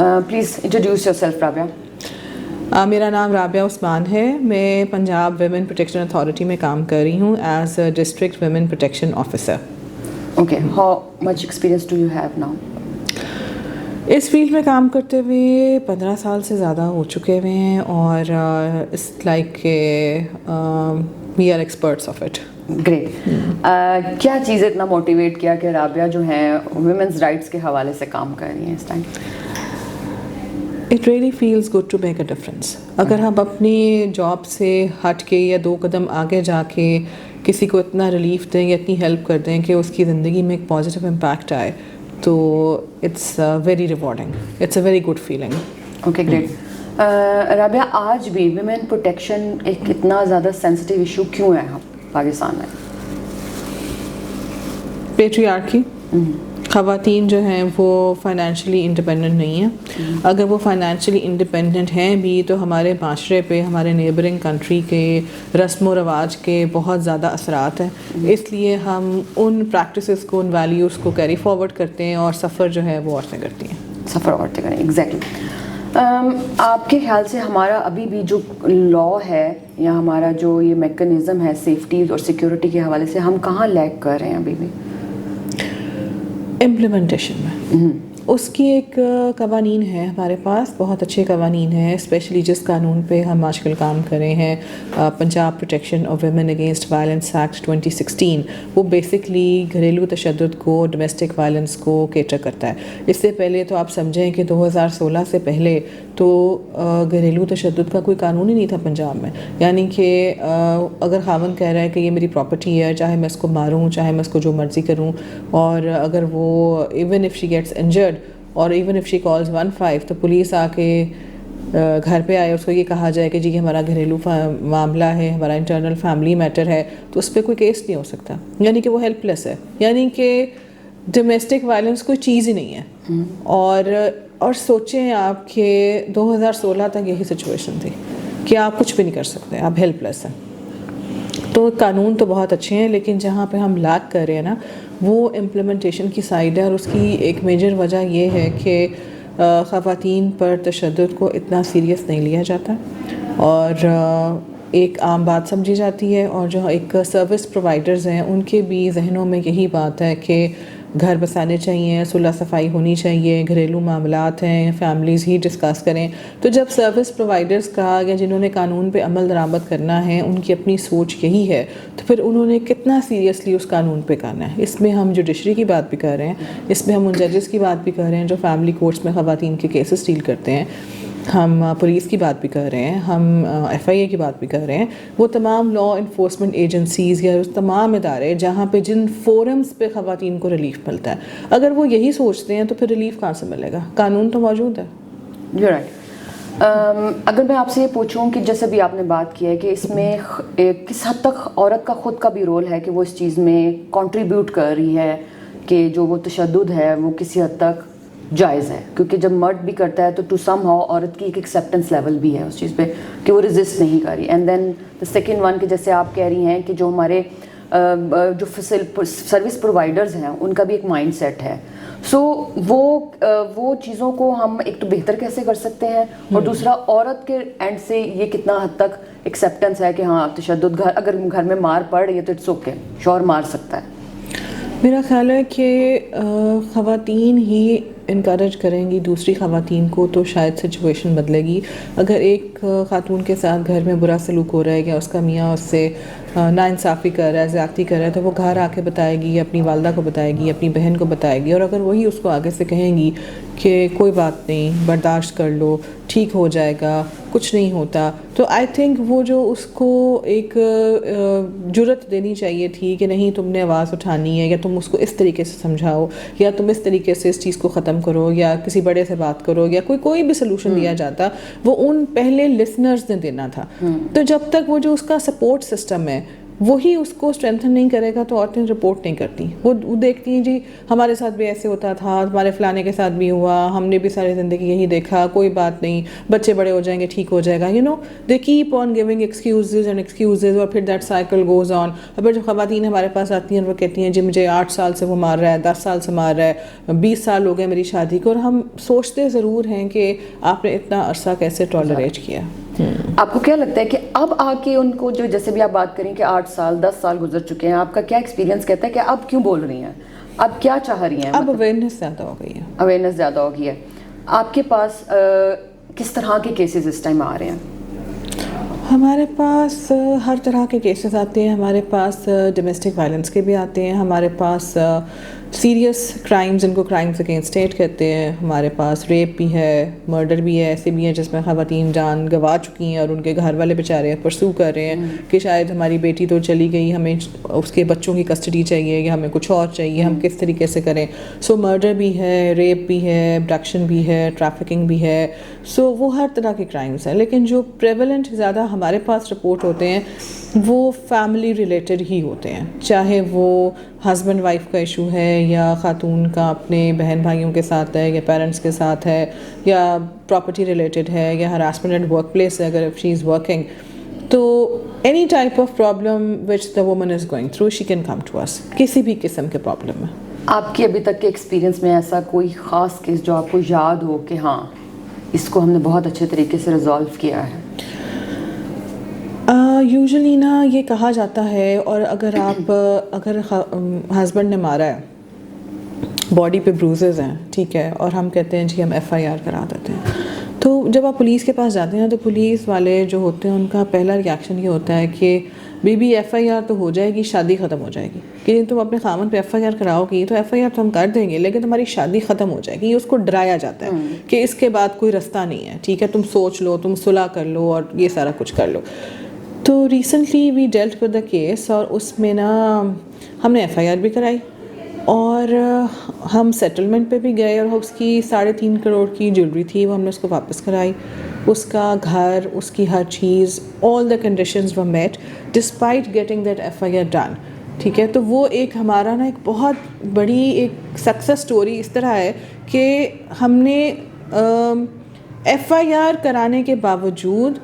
Please introduce your self Rabia. میرا نام رابعہ عثمان ہے. میں پنجاب ویمن پروٹیکشن اتھارٹی میں کام کر رہی ہوں as a district women protection officer. Okay, how much experience do you have now? اس فیلڈ میں کام کرتے ہوئے 15 سال سے زیادہ ہو چکے ہوئے ہیں اور it's like we are experts of it. Great. کیا چیز اتنا موٹیویٹ کیا کہ رابعہ جو ہیں ویمنز رائٹس کے حوالے سے کام کر رہی ہیں اس time? It really feels good to make a difference. اگر ہم اپنی جاب سے ہٹ کے یا 2 قدم آگے جا کے کسی کو اتنا ریلیف دیں یا اتنی ہیلپ کر دیں کہ اس کی زندگی میں ایک پازیٹیو امپیکٹ آئے تو it's very rewarding, it's a very good feeling. Okay, great. Rabia, آج بھی ویمن پروٹیکشن ایک اتنا زیادہ سینسٹیو ایشو کیوں ہے پاکستان میں؟ پیٹریارکی. خواتین جو ہیں وہ فائنینشلی انڈیپینڈنٹ نہیں ہیں. اگر وہ فائنینشلی انڈیپینڈنٹ ہیں بھی تو ہمارے معاشرے پہ, ہمارے نیبرنگ کنٹری کے رسم و رواج کے بہت زیادہ اثرات ہیں. اس لیے ہم ان پریکٹسز کو, ان ویلیوز کو کیری فارورڈ کرتے ہیں اور سفر جو ہے وہ عورتیں کرتی ہیں. سفر عورتیں کریں, ایگزیکٹلی. آپ کے خیال سے ہمارا ابھی بھی جو لا ہے یا ہمارا جو یہ میکانزم ہے سیفٹی اور سیکورٹی کے حوالے سے, ہم کہاں لیک کر رہے ہیں ابھی بھی؟ امپلیمنٹیشن میں اس کی ایک قوانین ہے ہمارے پاس, بہت اچھے قوانین ہیں. اسپیشلی جس قانون پہ ہم آج کل کام کر رہے ہیں, Punjab protection of women against violence act 2016, وہ بیسکلی گھریلو تشدد کو, ڈومیسٹک وائلنس کو کیٹر کرتا ہے. اس سے پہلے تو آپ سمجھیں کہ 2016 سے پہلے تو گھریلو تشدد کا کوئی قانون ہی نہیں تھا پنجاب میں. یعنی کہ اگر خاوند کہہ رہا ہے کہ یہ میری پراپرٹی ہے, چاہے میں اس کو ماروں, چاہے میں اس کو جو مرضی کروں, اور اگر وہ even if she gets injured اور ایون اف شی کالز 15 تو پولیس آ کے گھر پہ آئے, اس کو یہ کہا جائے کہ جی ہمارا گھریلو معاملہ ہے, ہمارا انٹرنل فیملی میٹر ہے, تو اس پہ کوئی کیس نہیں ہو سکتا. یعنی کہ وہ ہیلپ لیس ہے. یعنی کہ ڈومیسٹک وائلنس کوئی چیز ہی نہیں ہے. اور سوچیں آپ کہ 2016 تک یہی سچویشن تھی کہ آپ کچھ بھی نہیں کر سکتے, آپ ہیلپ لیس ہیں. تو قانون تو بہت اچھے ہیں, لیکن جہاں پہ ہم لاک کر رہے ہیں نا وہ امپلیمنٹیشن کی سائڈ ہے. اور اس کی ایک میجر وجہ یہ ہے کہ خواتین پر تشدد کو اتنا سیریس نہیں لیا جاتا اور ایک عام بات سمجھی جاتی ہے. اور جو ایک سروس پرووائڈرز ہیں ان کے بھی ذہنوں میں یہی بات ہے کہ گھر بسانے چاہیے, صلح صفائی ہونی چاہیے, گھریلو معاملات ہیں, فیملیز ہی ڈسکس کریں. تو جب سروس پرووائڈرز کا یا جنہوں نے قانون پہ عمل درآمد کرنا ہے ان کی اپنی سوچ یہی ہے, تو پھر انہوں نے کتنا سیریسلی اس قانون پہ کرنا ہے. اس میں ہم جوڈیشری کی بات بھی کر رہے ہیں, اس میں ہم ان ججز کی بات بھی کر رہے ہیں جو فیملی کورٹس میں خواتین کے کیسز ڈیل کرتے ہیں, ہم پولیس کی بات بھی کر رہے ہیں, ہم FIA کی بات بھی کر رہے ہیں. وہ تمام لا انفورسمنٹ ایجنسیز یا تمام ادارے جہاں پہ جن فورمز پہ خواتین کو ریلیف ملتا ہے, اگر وہ یہی سوچتے ہیں تو پھر ریلیف کہاں سے ملے گا؟ قانون تو موجود ہے. You're right. اگر میں آپ سے یہ پوچھوں کہ جیسے بھی آپ نے بات کی ہے کہ اس میں کس حد تک عورت کا خود کا بھی رول ہے کہ وہ اس چیز میں کنٹریبیوٹ کر رہی ہے کہ جو وہ تشدد ہے وہ کسی حد تک جائز ہے, کیونکہ جب مرد بھی کرتا ہے تو ٹو سم ہاؤ عورت کی ایک ایکسیپٹنس لیول بھی ہے اس چیز پہ کہ وہ ریزسٹ نہیں کر رہی. And then the second one کہ جیسے آپ کہہ رہی ہیں کہ جو ہمارے جو سروس پرووائڈرز ہیں ان کا بھی ایک مائنڈ سیٹ ہے. سو وہ چیزوں کو ہم ایک تو بہتر کیسے کر سکتے ہیں, اور دوسرا عورت کے اینڈ سے یہ کتنا حد تک ایکسیپٹنس ہے کہ ہاں تشدد اگر گھر میں مار پڑ رہی ہے تو اٹس اوکے, شوہر مار سکتا ہے. میرا خیال ہے کہ خواتین ہی انکریج کریں گی دوسری خواتین کو تو شاید سچویشن بدلے گی. اگر ایک خاتون کے ساتھ گھر میں برا سلوک ہو رہا ہے یا اس کا میاں اس سے ناانصافی کر رہا ہے, زیادتی کر رہا ہے, تو وہ گھر آ کے بتائے گی, اپنی والدہ کو بتائے گی, اپنی بہن کو بتائے گی. اور اگر وہی اس کو آگے سے کہیں گی کہ کوئی بات نہیں, برداشت کر لو, ٹھیک ہو جائے گا, کچھ نہیں ہوتا, تو آئی تھنک وہ جو اس کو ایک جرت دینی چاہیے تھی کہ نہیں تم نے آواز اٹھانی ہے, یا تم اس کو اس طریقے سے سمجھاؤ, یا تم اس طریقے سے اس چیز کو ختم کرو, یا کسی بڑے سے بات کرو, یا کوئی بھی سلوشن دیا جاتا, وہ ان پہلے لسنرز نے دینا تھا. تو جب تک وہ جو اس کا سپورٹ سسٹم ہے وہی اس کو اسٹرینتھن نہیں کرے گا تو عورتیں رپورٹ نہیں کرتی. وہ دیکھتی ہیں جی ہمارے ساتھ بھی ایسے ہوتا تھا, ہمارے فلانے کے ساتھ بھی ہوا, ہم نے بھی ساری زندگی یہی دیکھا, کوئی بات نہیں, بچے بڑے ہو جائیں گے, ٹھیک ہو جائے گا. They keep on giving excuses and excuses, اور پھر دیٹ سائیکل گوز آن. اور پھر جو خواتین ہمارے پاس آتی ہیں وہ کہتی ہیں جی مجھے 8 سال سے وہ مار رہا ہے, 10 سال سے مار رہا ہے, 20 سال ہو گئے میری شادی کو. اور ہم سوچتے ضرور ہیں کہ آپ نے اتنا عرصہ کیسے ٹالریٹ کیا. آپ کو کیا لگتا ہے کہ اب آ کے ان کو, جو جیسے بھی آپ بات کریں کہ 8 سال 10 سال گزر چکے ہیں, آپ کا کیا ایکسپیرینس کہتا ہے کہ اب کیوں بول رہی ہیں, اب کیا چاہ رہی ہیں؟ اب اویئرنیس زیادہ ہو گئی ہے. اویئرنیس زیادہ ہو گئی ہے. آپ کے پاس کس طرح کے کیسز اس ٹائم آ رہے ہیں؟ ہمارے پاس ہر طرح کے کیسز آتے ہیں. ہمارے پاس ڈومیسٹک وائلنس کے بھی آتے ہیں, ہمارے پاس سیریس کرائمز جن کو کرائمز اگینسٹ اسٹیٹ کہتے ہیں, ہمارے پاس ریپ بھی ہے, مرڈر بھی ہے, ایسے بھی ہیں جس میں خواتین جان گنوا چکی ہیں اور ان کے گھر والے بیچارے پرسو کر رہے ہیں کہ شاید ہماری بیٹی تو چلی گئی, ہمیں اس کے بچوں کی کسٹڈی چاہیے یا ہمیں کچھ اور چاہیے, ہم کس طریقے سے کریں. سو مرڈر بھی ہے, ریپ بھی ہے, ابڈکشن بھی ہے, ٹریفکنگ بھی ہے. سو وہ ہر طرح کے کرائمز ہیں, لیکن جو پریولنٹ زیادہ ہمارے پاس رپورٹ ہوتے ہیں وہ فیملی ریلیٹڈ ہی ہوتے ہیں, چاہے وہ ہسبینڈ وائف کا ایشو ہے یا خاتون کا اپنے بہن بھائیوں کے ساتھ ہے یا پیرنٹس کے ساتھ ہے یا پراپرٹی ریلیٹڈ ہے یا ہراسمنٹ ایٹ ورک پلیس ہے اگر شی از ورکنگ. تو any type of problem which the woman is going through she can come to us, کسی بھی قسم کے پرابلم میں. آپ کی ابھی تک کے ایکسپیرینس میں ایسا کوئی خاص کیس جو آپ کو یاد ہو کہ ہاں اس کو ہم نے بہت اچھے طریقے سے ریزالو کیا ہے؟ یوزلی نا یہ کہا جاتا ہے, اور اگر ہسبینڈ نے مارا ہے, باڈی پہ بروزز ہیں, ٹھیک ہے, اور ہم کہتے ہیں جی ہم FIR کرا دیتے ہیں, تو جب آپ پولیس کے پاس جاتے ہیں تو پولیس والے جو ہوتے ہیں ان کا پہلا ریاکشن یہ ہوتا ہے کہ بی FIR تو ہو جائے گی, شادی ختم ہو جائے گی, کہ تم اپنے خاوند پہ FIR کراؤ گی تو FIR تو ہم کر دیں گے لیکن تمہاری شادی ختم ہو جائے گی. یہ اس کو ڈرایا جاتا ہے کہ اس کے بعد کوئی رستہ نہیں ہے, ٹھیک ہے, تم سوچ لو, تم صلح کر لو اور یہ سارا کچھ کر لو. تو recently we dealt with the case, اور اس میں نا ہم نے FIR بھی کرائی اور ہم سیٹلمنٹ پہ بھی گئے, اور اس کی 3.5 کروڑ کی جیولری تھی وہ ہم نے اس کو واپس کرائی. اس کا گھر, اس کی ہر چیز, all the conditions were met despite getting that FIR done, ٹھیک ہے. تو وہ ایک ہمارا نا ایک بہت بڑی ایک سکسیس اسٹوری اس طرح ہے کہ ہم نے FIR کرانے کے باوجود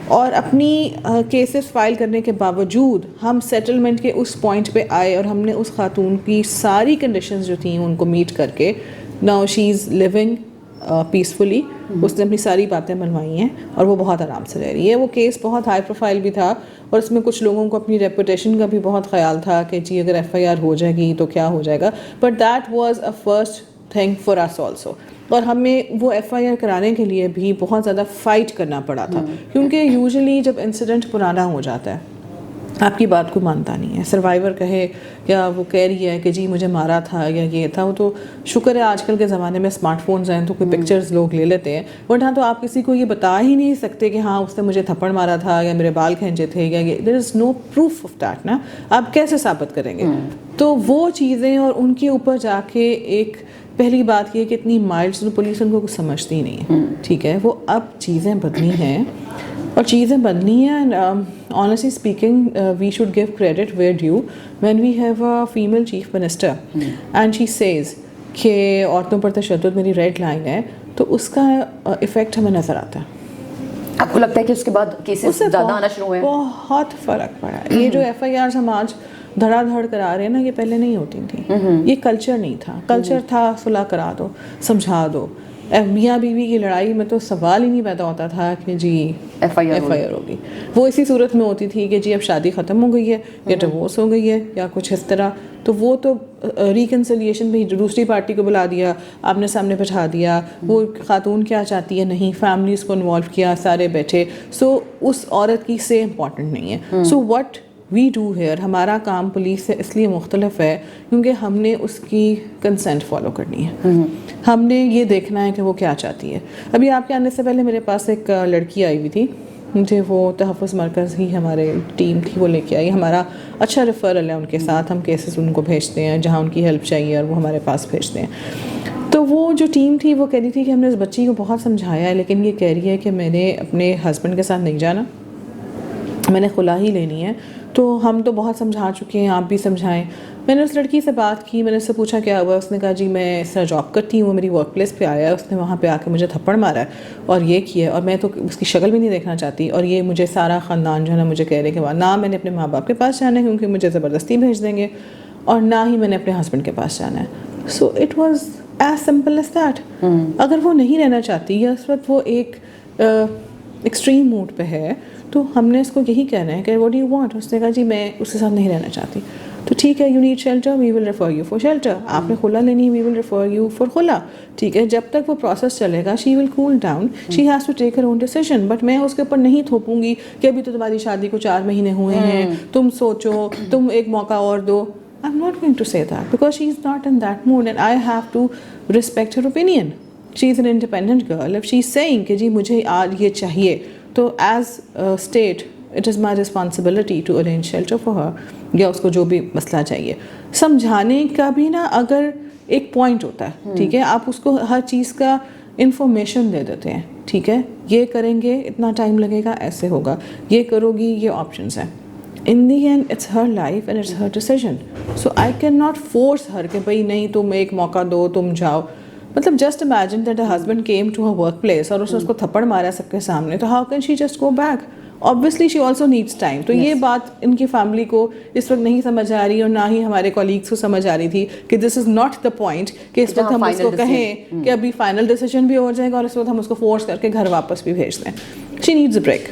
اور اپنی کیسز فائل کرنے کے باوجود ہم سیٹلمنٹ کے اس پوائنٹ پہ آئے, اور ہم نے اس خاتون کی ساری کنڈیشنز جو تھیں ان کو میٹ کر کے now she is living peacefully. اس نے اپنی ساری باتیں منوائی ہیں اور وہ بہت آرام سے رہ رہی ہے. وہ کیس بہت ہائی پروفائل بھی تھا اور اس میں کچھ لوگوں کو اپنی ریپوٹیشن کا بھی بہت خیال تھا کہ جی اگر FIR ہو جائے گی تو کیا ہو جائے گا, but that was a first thing for us also. اور ہمیں وہ FIR کرانے کے لیے بھی بہت زیادہ فائٹ کرنا پڑا تھا, کیونکہ یوزلی جب انسیڈنٹ پرانا ہو جاتا ہے آپ کی بات کو مانتا نہیں ہے. سروائیور کہے یا وہ کہہ رہی ہے کہ جی مجھے مارا تھا یا یہ تھا, وہ تو شکر ہے آج کل کے زمانے میں اسمارٹ فونز ہیں تو کوئی پکچرز لوگ لے لیتے ہیں, بٹ ہاں تو آپ کسی کو یہ بتا ہی نہیں سکتے کہ ہاں اس نے مجھے تھپڑ مارا تھا یا میرے بال کھینچے تھے یا یہ, دیر از نو پروف آف دیٹ نا, آپ کیسے ثابت کریں گے؟ تو وہ چیزیں, اور ان کے اوپر جا کے ایک پہلی بات یہ کہ اتنی مائلڈ پولیس ان کو کچھ سمجھتی ہی نہیں ہے, ٹھیک ہے. وہ اب چیزیں بدلی ہیں اور چیزیں بدلی ہیں, and honestly speaking we should give credit where due. when we have a female chief minister and she says کہ عورتوں پر تشدد میری ریڈ لائن ہے, تو اس کا افیکٹ ہمیں نظر آتا ہے. آپ کو لگتا ہے کہ اس کے بعد کیسز زیادہ آنا شروع ہوئے ہیں؟ بہت فرق پڑا ہے. یہ جو FIRs ہم آج دھڑا دھڑ کرا رہے ہیں نا, یہ پہلے نہیں ہوتی تھیں. یہ کلچر نہیں تھا. کلچر تھا صلح کرا دو, سمجھا دو. میاں بیوی کی لڑائی میں تو سوال ہی نہیں پیدا ہوتا تھا کہ جی FIR ہوگی. وہ اسی صورت میں ہوتی تھی کہ جی اب شادی ختم ہو گئی ہے یا ڈیورس ہو گئی ہے یا کچھ اس طرح, تو وہ تو ریکنسلیشن بھی دوسری پارٹی کو بلا دیا, آپ نے سامنے بٹھا دیا, وہ خاتون کیا چاہتی ہے نہیں, فیملیز کو انوالو کیا, سارے بیٹھے. سو اس عورت کی سے امپورٹنٹ نہیں ہے. So what we do here, ہمارا کام پولیس سے اس لیے مختلف ہے کیونکہ ہم نے اس کی کنسنٹ فالو کرنی ہے. ہم نے یہ دیکھنا ہے کہ وہ کیا چاہتی ہے. ابھی آپ کے آنے سے پہلے میرے پاس ایک لڑکی آئی ہوئی تھی, مجھے وہ تحفظ مرکز ہی ہمارے ٹیم تھی وہ لے کے آئی. ہمارا اچھا ریفرل ہے ان کے ساتھ, ہم کیسز ان کو بھیجتے ہیں جہاں ان کی ہیلپ چاہیے اور وہ ہمارے پاس بھیجتے ہیں. تو وہ جو ٹیم تھی وہ کہہ رہی تھی کہ ہم نے اس بچی کو بہت سمجھایا ہے لیکن یہ کہہ رہی ہے کہ میں نے اپنے ہسبینڈ کے ساتھ نہیں جانا, میں نے خلا ہی لینی ہے. تو ہم تو بہت سمجھا چکے ہیں, آپ بھی سمجھائیں. میں نے اس لڑکی سے بات کی, میں نے اس سے پوچھا کیا ہوا. اس نے کہا جی میں اس طرح جاب کرتی ہوں, میری ورک پلیس پہ آیا ہے, اس نے وہاں پہ آ کے مجھے تھپڑ مارا ہے اور یہ کیا ہے, اور میں تو اس کی شکل بھی نہیں دیکھنا چاہتی, اور یہ مجھے سارا خاندان جو ہے نا مجھے کہہ رہے کہ نہ میں نے اپنے ماں باپ کے پاس جانا ہے کیونکہ مجھے زبردستی بھیج دیں گے, اور نہ ہی میں نے اپنے ہسبینڈ کے پاس جانا ہے. So it was as simple as that. اگر وہ نہیں رہنا چاہتی یا اس وقت وہ ایک ایکسٹریم موڈ پہ ہے, تو ہم نے اس کو یہی کہنا ہے کہ واٹ ڈو یو وانٹ. اس نے کہا جی میں اس کے ساتھ نہیں رہنا چاہتی. تو ٹھیک ہے, you need shelter, we will refer you for shelter. آپ نے خلا لینی ہے, we will refer you for خلا. ٹھیک ہے, جب تک وہ پروسیس چلے گا she will cool down, she has to take her own decision. But میں اس کے اوپر نہیں تھوپوں گی کہ ابھی تو تمہاری شادی کو 4 مہینے ہوئے ہیں, تم سوچو, تم ایک موقع اور دو. I'm not going to say that because she is not in that mood and I have to respect her opinion. She is an independent girl. If she is saying کہ جی مجھے آج یہ چاہیے, تو as a state it is my responsibility to arrange shelter for her, یا اس کو جو بھی مسئلہ چاہیے. سمجھانے کا بھی نا اگر ایک پوائنٹ ہوتا ہے, ٹھیک ہے, آپ اس کو ہر چیز کا انفارمیشن دے دیتے ہیں, ٹھیک ہے, یہ کریں گے اتنا ٹائم لگے گا, ایسے ہوگا, یہ کرو گی, یہ آپشنس ہیں. In the end it's her life and it's her decision. So I cannot force her کہ بھائی نہیں تم ایک موقع دو, تم جاؤ. مطلب just imagine that a husband came to her workplace اور اس نے اس کو تھپڑ مارا سب کے سامنے, تو how can she just go back? Obviously she also needs time. تو یہ بات ان کی فیملی کو اس وقت نہیں سمجھ آ رہی, اور نہ ہی ہمارے کولیگس کو سمجھ آ رہی تھی کہ this is not the point کہ اس وقت ہم اس کو کہیں کہ ابھی فائنل ڈیسیژن بھی ہو جائے گا اور اس وقت ہم اس کو فورس کر کے گھر واپس بھی بھیج دیں. She needs a break.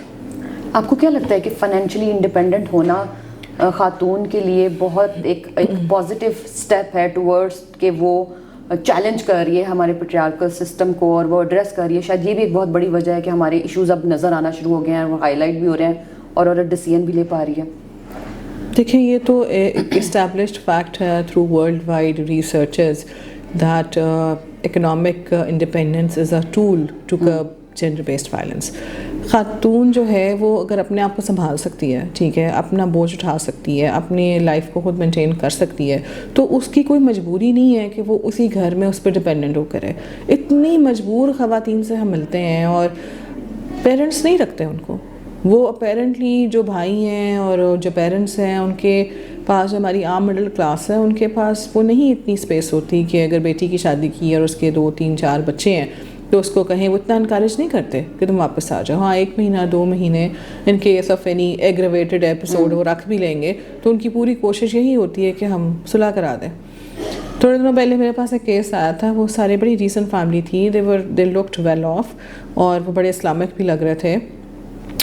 آپ کو کیا لگتا ہے کہ فائنینشلی انڈیپینڈنٹ ہونا خاتون کے لیے بہت ایک پازیٹیو اسٹیپ ہے ٹورڈس کہ وہ چیلنج کر رہی ہے ہمارے پیٹریارکل سسٹم کو اور وہ ایڈریس کر رہی ہے؟ شاید یہ بھی ایک بہت بڑی وجہ ہے کہ ہمارے ایشوز اب نظر آنا شروع ہو گئے ہیں, وہ ہائی لائٹ بھی ہو رہے ہیں اور عورت ڈیسیژن بھی لے پا رہی ہے. دیکھیں یہ تو اسٹیبلشڈ فیکٹ ہے through world wide researches that economic independence is a tool to curb gender based violence. خاتون جو ہے وہ اگر اپنے آپ کو سنبھال سکتی ہے, ٹھیک ہے, اپنا بوجھ اٹھا سکتی ہے, اپنی لائف کو خود مینٹین کر سکتی ہے, تو اس کی کوئی مجبوری نہیں ہے کہ وہ اسی گھر میں اس پہ ڈپینڈنٹ ہو کرے. اتنی مجبور خواتین سے ہم ملتے ہیں اور پیرنٹس نہیں رکھتے ان کو. وہ اپیرنٹلی جو بھائی ہیں اور جو پیرنٹس ہیں ان کے پاس, جو ہماری عام مڈل کلاس ہے, ان کے پاس وہ نہیں اتنی اسپیس ہوتی کہ اگر بیٹی کی شادی کی اور اس کے 2 3 4 بچے ہیں تو اس کو کہیں, وہ اتنا انکریج نہیں کرتے کہ تم واپس آ جاؤ. ہاں 1 مہینہ 2 مہینے in case of any aggravated episode وہ رکھ بھی لیں گے, تو ان کی پوری کوشش یہی ہوتی ہے کہ ہم صلح کرا دیں. تھوڑے دنوں پہلے میرے پاس ایک کیس آیا تھا, وہ سارے بڑی ریسنٹ فیملی تھی, دے لکڈ ویل آف اور وہ بڑے اسلامک بھی لگ رہے تھے.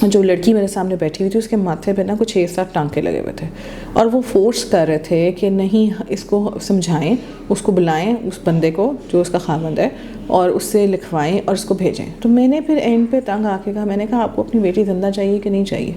جو لڑکی میرے سامنے بیٹھی ہوئی تھی اس کے ماتھے پہ نا کچھ 6-7 ٹانکے لگے ہوئے تھے, اور وہ فورس کر رہے تھے کہ نہیں اس کو سمجھائیں, اس کو بلائیں, اس بندے کو جو اس کا خاوند ہے, اور اس سے لکھوائیں اور اس کو بھیجیں. تو میں نے پھر اینڈ پہ تنگ آ کے کہا, میں نے کہا آپ کو اپنی بیٹی زندہ چاہیے کہ نہیں چاہیے؟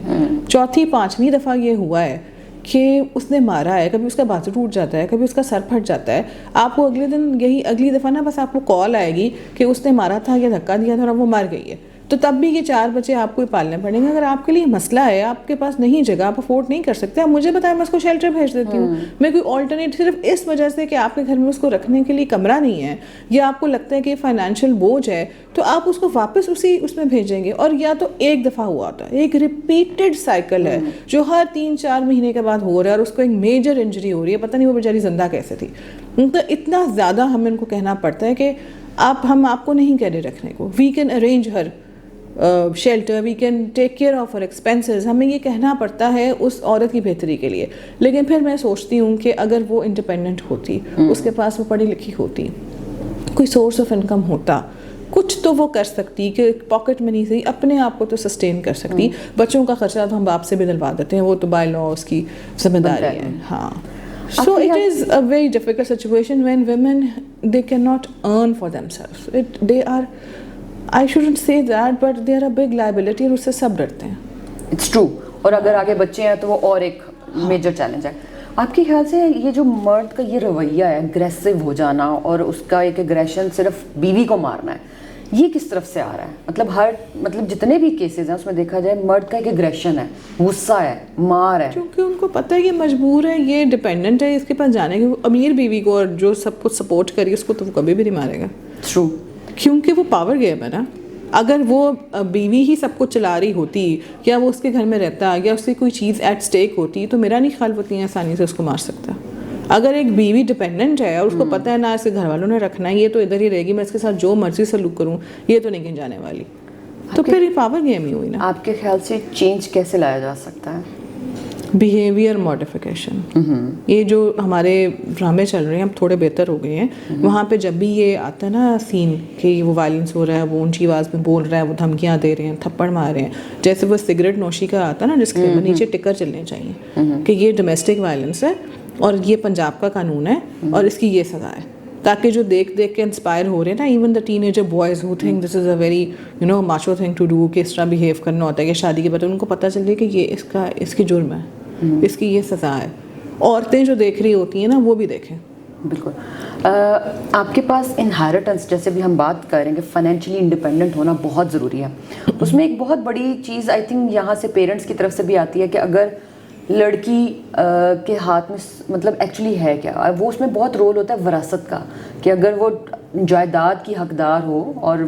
4تھی 5ویں دفعہ یہ ہوا ہے کہ اس نے مارا ہے, کبھی اس کا بازو ٹوٹ جاتا ہے, کبھی اس کا سر پھٹ جاتا ہے. آپ کو اگلے دن یہی اگلی دفعہ نا بس آپ کو کال آئے گی کہ اس نے مارا تھا یا دھکا دیا تھا اور اب وہ مر گئی ہے. تو تب بھی یہ 4 بچے آپ کو ہی پالنے پڑیں گے. اگر آپ کے لیے مسئلہ ہے, آپ کے پاس نہیں جگہ, آپ افورڈ نہیں کر سکتے, آپ مجھے بتائیں, میں اس کو شیلٹر بھیج دیتی ہوں. میں کوئی آلٹرنیٹ صرف اس وجہ سے کہ آپ کے گھر میں اس کو رکھنے کے لیے کمرہ نہیں ہے, یا آپ کو لگتا ہے کہ فائنینشیل بوجھ ہے, تو آپ اس کو واپس اس میں بھیجیں گے. اور یا تو ایک دفعہ ہوا ہوتا ہے, ایک ریپیٹڈ سائیکل ہے جو ہر 3-4 مہینے کے بعد ہو رہا ہے, اور اس کو ایک میجر انجری ہو رہی ہے, پتہ نہیں وہ بیچاری زندہ کیسے تھی. تو اتنا زیادہ ہمیں ان کو کہنا پڑتا ہے کہ ہم آپ کو نہیں کہہ رہے رکھنے کو, we can arrange her shelter, we can take care of her expenses. ہمیں یہ کہنا پڑتا ہے اس عورت کی بہتری کے لیے. لیکن پھر میں سوچتی ہوں کہ اگر وہ انڈیپینڈنٹ ہوتی, اس کے پاس وہ پڑھی لکھی ہوتی, کوئی سورس آف انکم ہوتا, کچھ تو وہ کر سکتی کہ پاکٹ منی سے اپنے آپ کو تو سسٹین کر سکتی. بچوں کا خرچہ تو ہم باپ سے بھی دلوا دیتے ہیں, وہ تو بائی لا اس کی ذمہ داری ہے. ہاں, so it is a very difficult situation when women, they cannot earn for themselves. They are, I shouldn't say that, but they are a big liability, اور اس سے سب ڈرتے ہیں. It's true. اور اگر آگے بچے ہیں تو وہ اور ایک میجر چیلنج ہے. آپ کے خیال سے یہ جو مرد کا یہ رویہ ہے, اگریسو ہو جانا, اور اس کا ایک اگریشن صرف بیوی کو مارنا ہے, یہ کس طرف سے آ رہا ہے؟ مطلب جتنے بھی کیسز ہیں اس میں دیکھا جائے مرد کا ایک اگریشن ہے, غصہ ہے, مار ہے, کیونکہ ان کو پتہ ہے یہ مجبور ہے, یہ ڈپینڈنٹ ہے اس کے پاس جانے کے. امیر بیوی کو اور جو سب کچھ سپورٹ کری اس کو تو وہ کبھی بھی نہیں مارے گا. ٹرو, کیونکہ وہ پاور گیم ہے نا. اگر وہ بیوی ہی سب کچھ چلا رہی ہوتی یا وہ اس کے گھر میں رہتا یا اس کی کوئی چیز ایٹ اسٹیک ہوتی تو میرا نہیں خیال وہ اتنی آسانی سے اس کو مار سکتا. اگر ایک بیوی ڈپینڈنٹ ہے اور اس کو پتہ ہے نا اس کے گھر والوں نے رکھنا ہے, یہ تو ادھر ہی رہے گی, میں اس کے ساتھ جو مرضی سلوک کروں یہ تو نہیں کہیں جانے والی, تو پھر یہ پاور گیم ہی ہوئی نا. آپ کے خیال سے چینج کیسے لایا جا سکتا ہے؟ Behaviour modification. یہ جو ہمارے ڈرامے چل رہے ہیں اب تھوڑے بہتر ہو گئے ہیں, وہاں پہ جب بھی یہ آتا ہے نا سین کہ وہ وائلنس ہو رہا ہے, وہ اونچی آواز میں بول رہا ہے, وہ دھمکیاں دے رہے ہیں, تھپڑ مار رہے ہیں, جیسے وہ سگریٹ نوشی کا آتا ہے نا جس کے نیچے ٹکر چلنے چاہیے کہ یہ ڈومیسٹک وائلنس ہے اور یہ پنجاب کا قانون ہے اور اس کی یہ سزا ہے, تاکہ جو دیکھ کے انسپائر ہو رہے ہیں نا, even the teenager boys who think this is a very macho thing to do, کہ اس طرح بیہیو کرنا ہوتا ہے کہ شادی کے بعد ان کو پتہ چل جائے کہ یہ اس کی جرم ہے, اس کی یہ سزا ہے. عورتیں جو دیکھ رہی ہوتی ہیں نا وہ بھی دیکھیں. بالکل. آپ کے پاس انہیریٹنس, جیسے بھی ہم بات کریں گے, فائنینشلی انڈیپینڈنٹ ہونا بہت ضروری ہے. اس میں ایک بہت بڑی چیز آئی تھنک یہاں سے پیرنٹس کی طرف سے بھی آتی ہے کہ اگر لڑکی کے ہاتھ میں مطلب ایکچولی ہے کیا, وہ اس میں بہت رول ہوتا ہے وراثت کا, کہ اگر وہ جائیداد کی حقدار ہو اور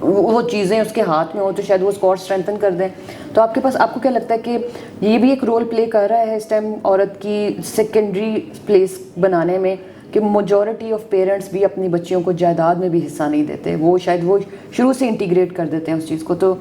وہ چیزیں اس کے ہاتھ میں ہو تو شاید وہ اس کو اور اسٹرینتھن کر دیں. تو آپ کو کیا لگتا ہے کہ یہ بھی ایک رول پلے کر رہا ہے اس ٹائم عورت کی سیکنڈری پلیس بنانے میں, کہ میجورٹی آف پیرنٹس بھی اپنی بچیوں کو جائیداد میں بھی حصہ نہیں دیتے, وہ شاید وہ شروع سے انٹیگریٹ کر دیتے ہیں اس چیز کو. تو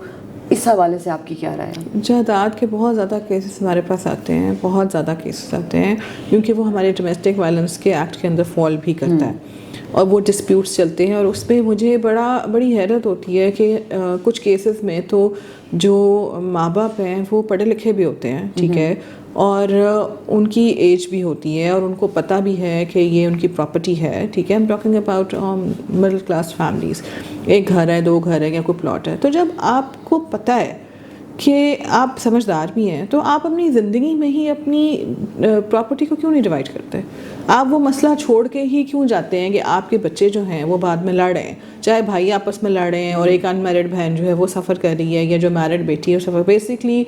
اس حوالے سے آپ کی کیا رائے ہے؟ جائیداد کے بہت زیادہ کیسز ہمارے پاس آتے ہیں, بہت زیادہ کیسز آتے ہیں, کیونکہ وہ ہمارے ڈومیسٹک وائلنس کے ایکٹ کے اندر فال بھی کرتا ہے اور وہ ڈسپیوٹس چلتے ہیں. اور اس پہ مجھے بڑی حیرت ہوتی ہے کہ کچھ کیسز میں تو جو ماں باپ ہیں وہ پڑھے لکھے بھی ہوتے ہیں, ٹھیک ہے, اور ان کی ایج بھی ہوتی ہے اور ان کو پتہ بھی ہے کہ یہ ان کی پراپرٹی ہے, ٹھیک ہے, am talking about middle class families, ایک گھر ہے, 2 گھر ہے یا کوئی پلاٹ ہے. تو جب آپ کو پتہ ہے کہ آپ سمجھدار بھی ہیں تو آپ اپنی زندگی میں ہی اپنی پراپرٹی کو کیوں نہیں ڈیوائڈ کرتے؟ آپ وہ مسئلہ چھوڑ کے ہی کیوں جاتے ہیں کہ آپ کے بچے جو ہیں وہ بعد میں لڑ رہے ہیں, چاہے بھائی آپس میں لڑ رہے ہیں اور ایک ان میرڈ بہن جو ہے وہ سفر کر رہی ہے یا جو میرڈ بیٹی ہے وہ سفر. بیسکلی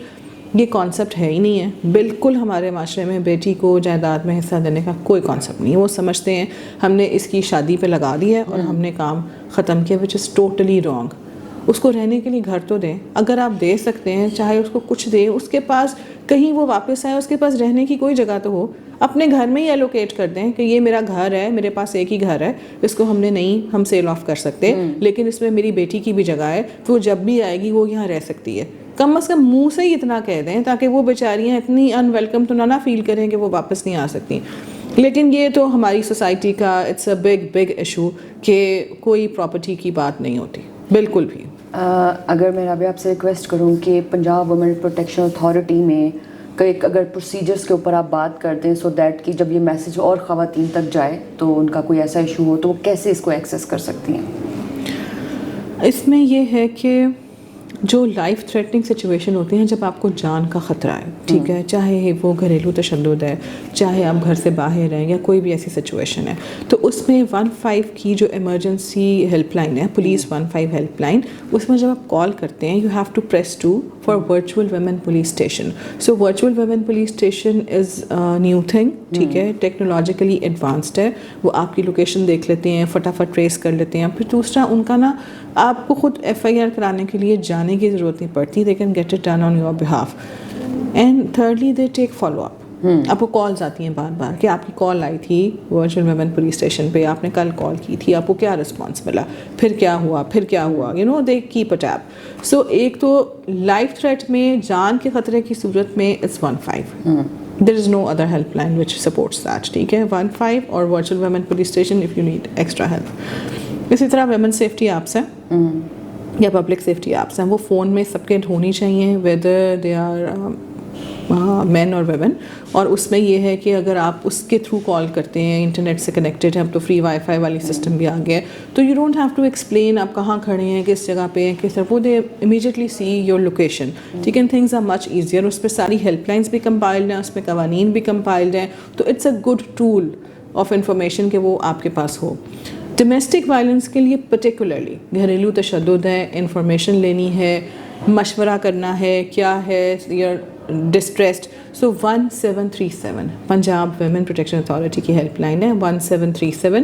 یہ کانسیپٹ ہے ہی نہیں ہے بالکل. ہمارے معاشرے میں بیٹی کو جائیداد میں حصہ دینے کا کوئی کانسیپٹ نہیں ہے. وہ سمجھتے ہیں ہم نے اس کی شادی پہ لگا دی ہے اور ہم نے کام ختم کیا, وچ از ٹوٹلی رانگ. اس کو رہنے کے لیے گھر تو دیں, اگر آپ دے سکتے ہیں, چاہے اس کو کچھ دیں, اس کے پاس کہیں وہ واپس آئے, اس کے پاس رہنے کی کوئی جگہ تو ہو. اپنے گھر میں ہی ایلوکیٹ کر دیں کہ یہ میرا گھر ہے, میرے پاس ایک ہی گھر ہے, اس کو ہم نے نہیں ہم سیل آف کر سکتے, لیکن اس میں میری بیٹی کی بھی جگہ ہے, تو وہ جب بھی آئے گی وہ یہاں رہ سکتی ہے. کم از کم منہ سے ہی اتنا کہہ دیں تاکہ وہ بیچاریاں اتنی ان ویلکم تو نہ فیل کریں کہ وہ واپس نہیں آ سکتی. لیکن یہ تو ہماری سوسائٹی کا اٹس اے بگ ایشو کہ کوئی پراپرٹی کی بات نہیں ہوتی بالکل بھی. اگر میں ابھی آپ سے ریکویسٹ کروں کہ پنجاب وومن پروٹیکشن اتھارٹی میں اگر پروسیجرز کے اوپر آپ بات کر دیں سو دیٹ کہ جب یہ میسج اور خواتین تک جائے تو ان کا کوئی ایسا ایشو ہو تو وہ کیسے اس کو ایکسیس کر سکتی ہیں؟ اس میں یہ ہے کہ جو لائف تھریٹنگ سچویشن ہوتی ہیں, جب آپ کو جان کا خطرہ ہے, ٹھیک ہے, چاہے وہ گھریلو تشدد ہے, چاہے آپ گھر سے باہر ہیں یا کوئی بھی ایسی سچویشن ہے, تو اس میں 15 کی جو ایمرجنسی ہیلپ لائن ہے, پولیس 15 ہیلپ لائن, اس میں جب آپ کال کرتے ہیں you have to press 2 for virtual women police station. So virtual women police station is new thing, ٹھیک ہے, ٹیکنالوجیکلی ایڈوانسڈ ہے. وہ آپ کی لوکیشن دیکھ لیتے ہیں, فٹافٹ ٹریس کر لیتے ہیں. پھر دوسرا ان کا نا آپ کو خود FIR کرانے کے لیے جانے کی ضرورت نہیں پڑتی, they can get it done on your behalf. And thirdly they take follow up. آپ کو کالز آتی ہیں بار بار کہ آپ کی کال آئی تھی ورچوئل ویمن پولیس اسٹیشن پہ, آپ نے کل کال کی تھی, آپ کو کیا رسپانس ملا, پھر کیا ہوا, they keep a tab. So ایک تو لائف تھریٹ میں, جان کے خطرے کی صورت میں it's 15. There is no other helpline which supports that, ٹھیک ہے, 15 اور virtual women police station if you need extra help. اسی طرح ویمن سیفٹی ایپس ہیں یا پبلک سیفٹی ایپس ہیں, وہ فون میں سب کے ہونی چاہیے whether they are مین اور ویمن. اور اس میں یہ ہے کہ اگر آپ اس کے تھرو کال کرتے ہیں, انٹرنیٹ سے کنیکٹڈ ہے, اب تو فری وائی فائی والی سسٹم بھی آ گیا ہے, تو you don't have to explain آپ کہاں کھڑے ہیں, کس جگہ پہ ہیں, کس طرح, وہ they immediately see your location, ٹھیک ہے. Things are much easier. اس پہ ساری ہیلپ لائنس بھی کمپائلڈ ہیں, اس میں قوانین بھی کمپائلڈ ہیں, تو it's a good tool of information کہ وہ آپ کے پاس ہو. ڈومیسٹک وائلنس کے لیے پرٹیکولرلی گھریلو تشدد ہے, انفارمیشن لینی ہے, مشورہ کرنا ہے, کیا ہے your distressed, so 1737 Punjab women protection authority کی ہیلپ لائن ہے 1737.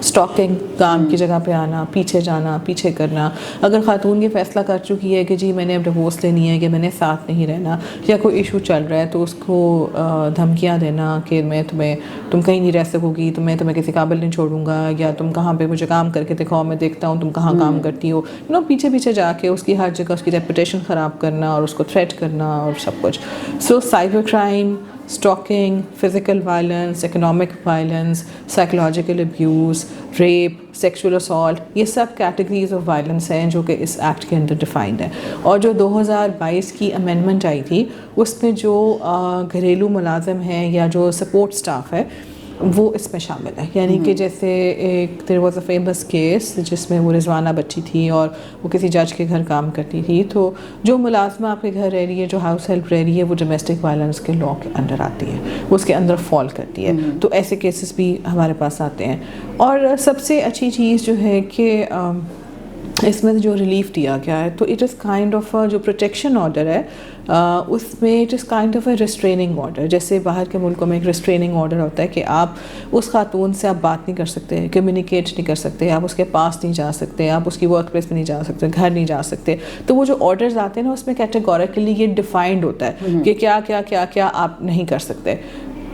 اسٹاکنگ، کام کی جگہ پہ آنا، پیچھے جانا، پیچھے کرنا. اگر خاتون یہ فیصلہ کر چکی ہے کہ جی میں نے اب ڈیورس لینی ہے کہ میں نے ساتھ نہیں رہنا یا کوئی ایشو چل رہا ہے، تو اس کو دھمکیاں دینا کہ تم کہیں نہیں رہ سکو گی، تمہیں کسی قابل نہیں چھوڑوں گا، یا تم کہاں پہ مجھے کام کر کے دکھاؤ، میں دیکھتا ہوں تم کہاں کام کرتی ہو، پیچھے پیچھے جا کے اس کی ہر جگہ اس کی ریپوٹیشن خراب کرنا اور اس کو تھریٹ کرنا اور سب کچھ. So cyber crime, stalking, physical violence, economic violence, psychological abuse, rape, sexual assault, یہ سب کیٹیگریز آف وائلنس ہیں جو کہ اس ایکٹ کے اندر ڈیفائنڈ ہیں. اور جو 2022 کی امینڈمنٹ آئی تھی اس میں جو گھریلو ملازم ہیں یا جو سپورٹ سٹاف ہے وہ اس میں شامل ہے. یعنی کہ جیسے ایک there was a famous case جس میں وہ رضوانہ بچی تھی اور وہ کسی جج کے گھر کام کرتی تھی، تو جو ملازمہ آپ کے گھر رہ رہی ہے، جو ہاؤس ہیلپ رہ رہی ہے، وہ ڈومیسٹک وائلنس کے لاء کے انڈر آتی ہے، وہ اس کے اندر فال کرتی ہے. تو ایسے کیسز بھی ہمارے پاس آتے ہیں. اور سب سے اچھی چیز جو ہے کہ اس میں جو ریلیف دیا گیا ہے، تو اٹ از کائنڈ آف جو پروٹیکشن آرڈر ہے اس میں it is kind of a restraining order. جیسے باہر کے ملکوں میں ایک ریسٹریننگ آرڈر ہوتا ہے کہ آپ اس خاتون سے آپ بات نہیں کر سکتے، کمیونیکیٹ نہیں کر سکتے، آپ اس کے پاس نہیں جا سکتے، آپ اس کی ورک پلیس میں نہیں جا سکتے، گھر نہیں جا سکتے. تو وہ جو آرڈرز آتے ہیں نا، اس میں کیٹیگوریکلی یہ ڈیفائنڈ ہوتا ہے کہ کیا کیا کیا کیا آپ نہیں کر سکتے.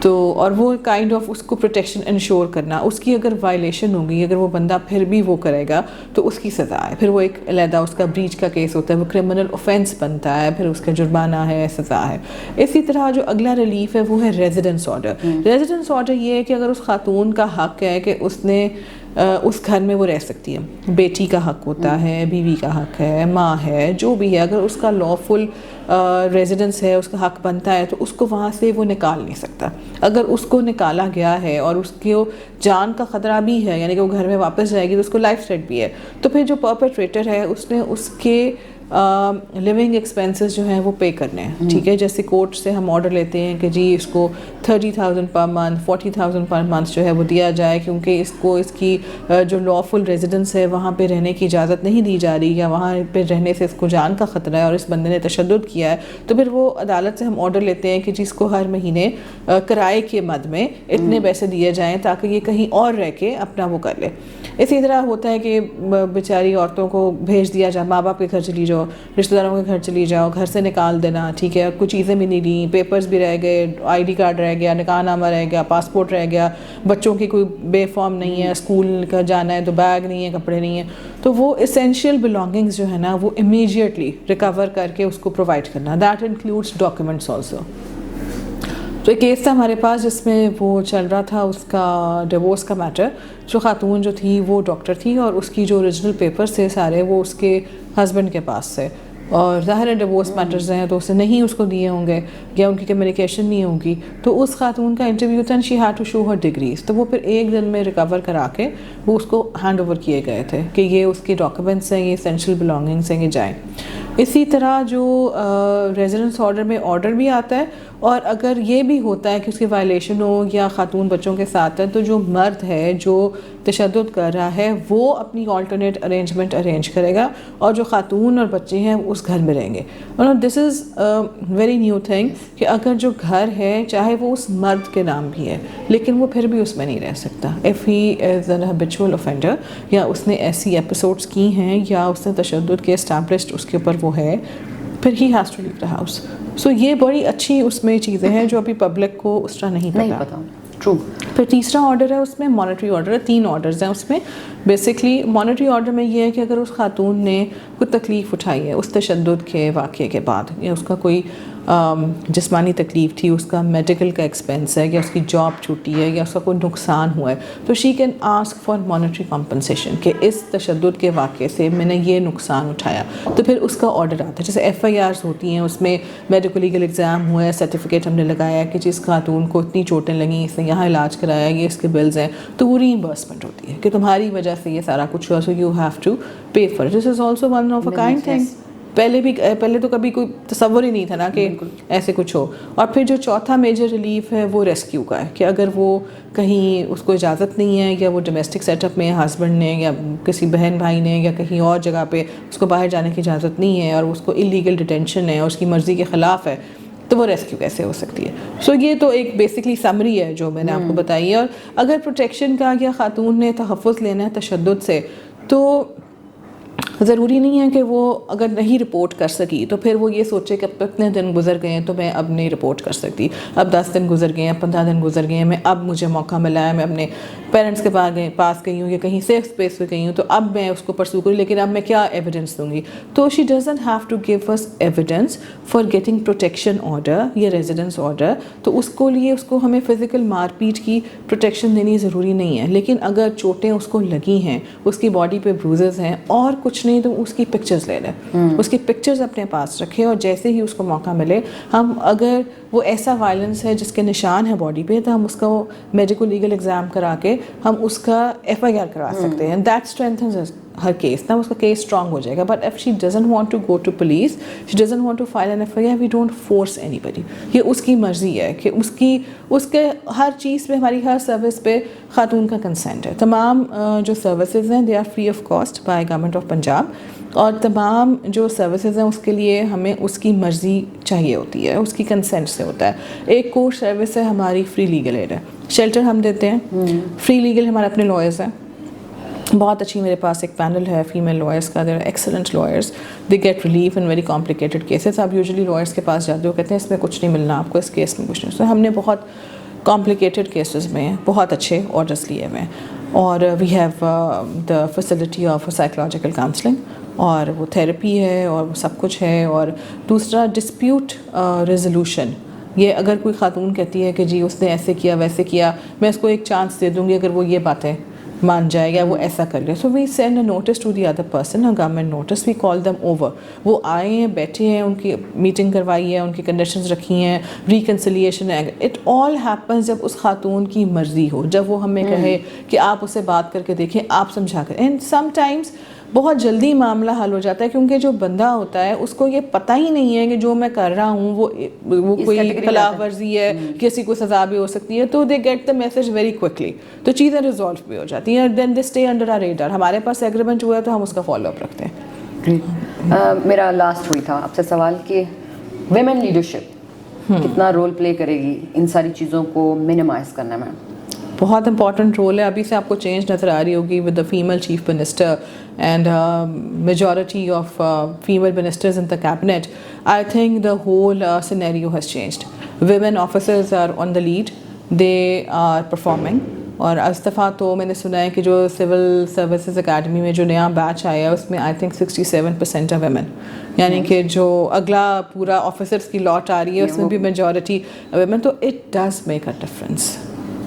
تو اور وہ کائنڈ آف اس کو پروٹیکشن انشور کرنا، اس کی اگر وائلیشن ہوگی، اگر وہ بندہ پھر بھی وہ کرے گا تو اس کی سزا ہے. پھر وہ ایک علیحدہ اس کا بریچ کا کیس ہوتا ہے، وہ کرمنل اوفینس بنتا ہے، پھر اس کا جرمانہ ہے، سزا ہے. اسی طرح جو اگلا ریلیف ہے وہ ہے ریزیڈنس آرڈر. ریزیڈنس آرڈر یہ ہے کہ اگر اس خاتون کا حق ہے کہ اس نے اس گھر میں وہ رہ سکتی ہے، بیٹی کا حق ہوتا ہے، بیوی کا حق ہے، ماں ہے، جو بھی ہے، اگر اس کا لافل ریزیڈنس ہے، اس کا حق بنتا ہے، تو اس کو وہاں سے وہ نکال نہیں سکتا. اگر اس کو نکالا گیا ہے اور اس کی جان کا خطرہ بھی ہے، یعنی کہ وہ گھر میں واپس جائے گی تو اس کو لائف تھریٹ بھی ہے، تو پھر جو پرپیٹریٹر ہے اس نے اس کے لیونگ ایکسپینسز جو ہیں وہ پے کرنے ہیں. ٹھیک ہے، جیسے کورٹ سے ہم آرڈر لیتے ہیں کہ جی اس کو 30,000 پر منتھ، 40,000 پر منتھ جو ہے وہ دیا جائے، کیونکہ اس کو اس کی جو لافل ریزیڈنس ہے وہاں پہ رہنے کی اجازت نہیں دی جا رہی، یا وہاں پہ رہنے سے اس کو جان کا خطرہ ہے اور اس بندے نے تشدد کیا ہے. تو پھر وہ عدالت سے ہم آرڈر لیتے ہیں کہ جس کو ہر مہینے کرائے کے مد میں اتنے پیسے دیے جائیں تاکہ یہ کہیں اور رہ کے اپنا وہ کر لے. اسی طرح ہوتا ہے کہ بیچاری عورتوں کو بھیج دیا جائے، ماں باپ کے گھر چلی جاؤ، رشتہ داروں کے گھر چلی جاؤ، گھر سے نکال دینا. ٹھیک ہے، کچھ چیزیں بھی نہیں لیں، پیپرز بھی رہ گئے، ID کارڈ رہ گیا، نکاح نامہ رہ گیا، پاسپورٹ رہ گیا، بچوں کی کوئی بے فارم نہیں ہے، اسکول کا جانا ہے تو بیگ نہیں ہے، کپڑے نہیں ہیں. تو وہ اسینشیل بلانگنگز جو ہے نا وہ امیڈیٹلی ریکور کر کے اس کو پرووائڈ کرنا. That includes documents also. تو ایک کیس تھا ہمارے پاس جس میں وہ چل رہا تھا اس کا ڈیورس کا میٹر. جو خاتون جو تھی وہ ڈاکٹر تھی اور اس کی جو اوریجنل پیپرز تھے سارے وہ اس کے ہسبینڈ کے پاس سے، اور ظاہر ہے ڈیورس میٹرز ہیں تو اسے نہیں اس کو دیے ہوں گے یا ان کی کمیونیکیشن نہیں ہوگی. تو اس خاتون کا انٹرویو تھا، she had to show her degrees. تو وہ پھر ایک دن میں ریکور کرا کے وہ اس کو ہینڈ اوور کیے گئے تھے کہ یہ اس کے ڈاکیومنٹس ہیں، یہ اسینشیل بلانگنگس ہیں، یہ جائیں. اسی طرح جو ریزیڈنس آرڈر میں آرڈر بھی آتا ہے، اور اگر یہ بھی ہوتا ہے کہ اس کی وائلیشن ہو یا خاتون بچوں کے ساتھ ہے، تو جو مرد ہے جو تشدد کر رہا ہے وہ اپنی آلٹرنیٹ ارینجمنٹ ارینج کرے گا، اور جو خاتون اور بچے ہیں وہ اس گھر میں رہیں گے. اور دس از ویری نیو تھنگ کہ اگر جو گھر ہے چاہے وہ اس مرد کے نام بھی ہے لیکن وہ پھر بھی اس میں نہیں رہ سکتا. If he is an habitual offender, یا اس نے ایسی ایپیسوڈس کی ہیں یا اس نے تشدد کے اسٹیبلشڈ اس کے اوپر وہ ہے، پھر he has to leave the house. So یہ بڑی اچھی اس میں چیزیں ہیں جو ابھی پبلک کو اس طرح نہیں پتا. ٹرو. پھر تیسرا آرڈر ہے اس میں مانیٹری آرڈر ہے. 3 آرڈرز ہیں اس میں. بیسکلی مانیٹری آرڈر میں یہ ہے کہ اگر اس خاتون نے کوئی تکلیف اٹھائی ہے اس تشدد کے واقعے کے بعد، یا اس کا کوئی جسمانی تکلیف تھی، اس کا میڈیکل کا ایکسپینس ہے، یا اس کی جاب چھوٹی ہے، یا اس کا کوئی نقصان ہوا ہے، تو she can ask for monetary compensation کہ اس تشدد کے واقعے سے میں نے یہ نقصان اٹھایا. تو پھر اس کا آرڈر آتا ہے. جیسے FIRs ہوتی ہیں، اس میں میڈیکل لیگل ایگزام ہوا ہے، سرٹیفکیٹ ہم نے لگایا ہے کہ جس خاتون کو اتنی چوٹیں لگیں، اس نے یہاں علاج کرایا، یہ اس کے بلز ہیں، تو وہ ری ایمبرسمنٹ ہوتی ہے کہ تمہاری وجہ سے یہ سارا کچھ ہوا، so you have to pay for it. This is also one of a kind thing. پہلے تو کبھی کوئی تصور ہی نہیں تھا نا کہ ایسے کچھ ہو. اور پھر جو چوتھا میجر ریلیف ہے وہ ریسکیو کا ہے کہ اگر وہ کہیں اس کو اجازت نہیں ہے، یا وہ ڈومیسٹک سیٹ اپ میں ہسبینڈ نے یا کسی بہن بھائی نے یا کہیں اور جگہ پہ اس کو باہر جانے کی اجازت نہیں ہے، اور اس کو اللیگل ڈیٹینشن ہے اور اس کی مرضی کے خلاف ہے، تو وہ ریسکیو کیسے ہو سکتی ہے. سو یہ تو ایک بیسکلی سمری ہے جو میں نے آپ کو بتائی ہے. اور اگر پروٹیکشن کا یا خاتون نے تحفظ لینا ہے تشدد سے, تو ضروری نہیں ہے کہ وہ اگر نہیں رپورٹ کر سکی تو پھر وہ یہ سوچے کہ اب اتنے دن گزر گئے ہیں تو میں اب نہیں رپورٹ کر سکتی, اب 10 دن گزر گئے ہیں, 15 دن گزر گئے ہیں, میں اب مجھے موقع ملا ہے, میں اپنے پیرنٹس کے پاس گئی ہوں یا کہیں سیف اسپیس پہ گئی ہوں, تو اب میں اس کو پرسو کروں, لیکن اب میں کیا ایویڈنس دوں گی. تو she doesn't have to give us evidence for getting protection order یا ریزیڈنس آرڈر. تو اس کو لیے اس کو ہمیں فزیکل مار پیٹ کی پروٹیکشن دینی ضروری نہیں ہے, لیکن اگر چوٹیں اس کو لگی ہیں, اس کی باڈی پہ بروزز ہیں اور کچھ نہیں, تو اس کی پکچرز لے لیں, اس کی پکچرز اپنے پاس رکھیں, اور جیسے ہی اس کو موقع ملے ہم, اگر وہ ایسا وائلنس ہے جس کے نشان ہے باڈی پہ, تو ہم اس کا میڈیکل لیگل ایگزام کرا کے ہم اس کا FIR کروا سکتے ہیں. دیٹ اسٹرینتھنز ہر کیس, نا اس کا کیس اسٹرانگ ہو جائے گا. But if she doesn't want to go to police, she doesn't want to file an FIR, we don't force anybody. یہ اس کی مرضی ہے کہ اس کے ہر چیز پہ, ہماری ہر سروس پہ خاتون کا کنسنٹ ہے. تمام جو سروسز ہیں they are free of cost by government of Punjab, اور تمام جو سروسز ہیں اس کے لیے ہمیں اس کی مرضی چاہیے ہوتی ہے, اس کی کنسنٹ سے ہوتا ہے. ایک کور سروس ہے ہماری فری لیگل ایڈ ہے, شیلٹر ہم دیتے ہیں فری لیگل, ہمارے اپنے لائرز ہیں بہت اچھی. میرے پاس ایک پینل ہے فیمیل لائرس کا, there are excellent lawyers, they get relief in very complicated cases. آپ یوزلی لائرس کے پاس جاتے ہو, کہتے ہیں اس میں کچھ نہیں ملنا آپ کو, اس کیس میں کچھ نہیں. تو ہم نے بہت کمپلیکیٹڈ کیسز میں بہت اچھے آرڈرس لیے ہوئے ہیں, اور we have the facility of psychological counselling, اور وہ تھیراپی ہے اور وہ سب کچھ ہے. اور دوسرا ڈسپیوٹ ریزولوشن, یہ اگر کوئی خاتون کہتی ہے کہ جی اس نے ایسے کیا ویسے کیا, میں اس کو ایک چانس دے دوں گی اگر وہ یہ باتیں مان جائے یا وہ ایسا کر لے. So we send a notice to the other person, government notice, we call them over. وہ آئے ہیں, بیٹھے ہیں, ان کی میٹنگ کروائی ہے, ان کی کنڈیشنز رکھی ہیں, ریکنسیلیشن ہے. اٹ آل ہیپنز جب اس خاتون کی مرضی ہو, جب وہ ہمیں کہے کہ آپ اسے بات کر کے دیکھیں, آپ سمجھا کر. اینڈ سم ٹائمز بہت جلدی معاملہ حل ہو جاتا ہے, کیونکہ جو بندہ ہوتا ہے اس کو یہ پتہ ہی نہیں ہے کہ جو میں کر رہا ہوں وہ کوئی خلاف ورزی ہے, کسی کو سزا بھی ہو سکتی ہے. تو they get the message very quickly, تو چیزیں ریزالو بھی ہو جاتی ہیں. Then they stay under our radar. ہمارے پاس ایگریمنٹ ہوا ہے تو ہم اس کا فالو اپ رکھتے ہیں. میرا لاسٹ ہوئی تھا آپ سے سوال کہ ویمن لیڈرشپ کتنا رول پلے کرے گی ان ساری چیزوں کو منیمائز کرنے میں؟ بہت امپورٹنٹ رول ہے. ابھی سے آپ کو چینج نظر آ رہی ہوگی with the female chief minister and majority of female ministers in the cabinet. I think the whole scenario has changed. Women officers are on the lead, they are performing. اور استفا تو میں نے سنا ہے کہ جو سول سروسز اکیڈمی میں جو نیا بیچ آیا ہے اس میں آئی تھنک 67% ہے ویمن, یعنی کہ جو اگلا پورا آفیسرس کی لاٹ آ رہی ہے اس میں بھی میجورٹی ویمن. تو it does make a difference.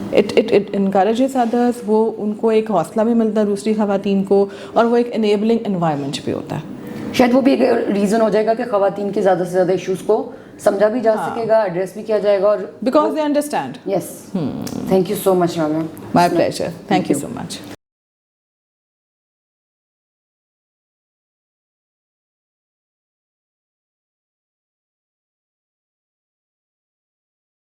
It encourages others, وہ ان کو ایک حوصلہ بھی ملتا ہے دوسری خواتین کو, اور وہ ایک انیبلنگ انوائرمنٹ بھی ہوتا ہے. شاید وہ بھی ایک ریزن ہو جائے گا کہ خواتین کے زیادہ سے زیادہ ایشوز کو سمجھا بھی جا سکے گا, ایڈریس بھی کیا جائے گا, اور because they understand. Yes. Thank you so much Rana. My pleasure. Thank you so much.